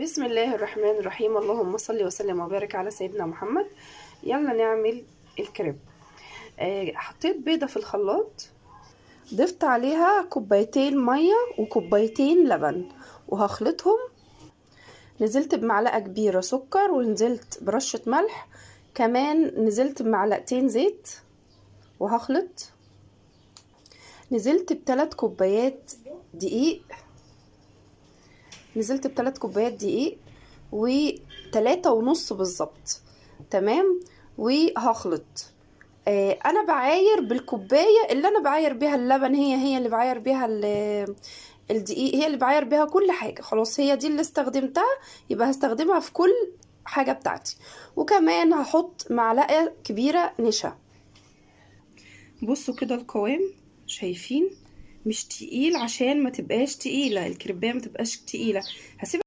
بسم الله الرحمن الرحيم. اللهم صل وسلم وبارك على سيدنا محمد. يلا نعمل الكريب. حطيت بيضة في الخلاط، ضفت عليها كوبايتين مية وكوبايتين لبن وهخلطهم. نزلت بمعلقة كبيرة سكر ونزلت برشة ملح، كمان نزلت بمعلقتين زيت وهخلط. نزلت بثلاث كوبايات دقيق، نزلت بثلاث كوبايات دقيق وتلاتة ونص بالظبط. تمام. وهخلط. انا بعاير بالكوبايه اللي انا بعاير بيها اللبن، هي اللي بعاير بيها الدقيق، هي اللي بعاير بيها كل حاجه. خلاص هي دي اللي استخدمتها، يبقى هستخدمها في كل حاجه بتاعتي. وكمان هحط معلقه كبيره نشا. بصوا كده القوام، شايفين؟ مش تقيل عشان ما تبقاش تقيله الكريبايه، ما تبقاش تقيله. هسيب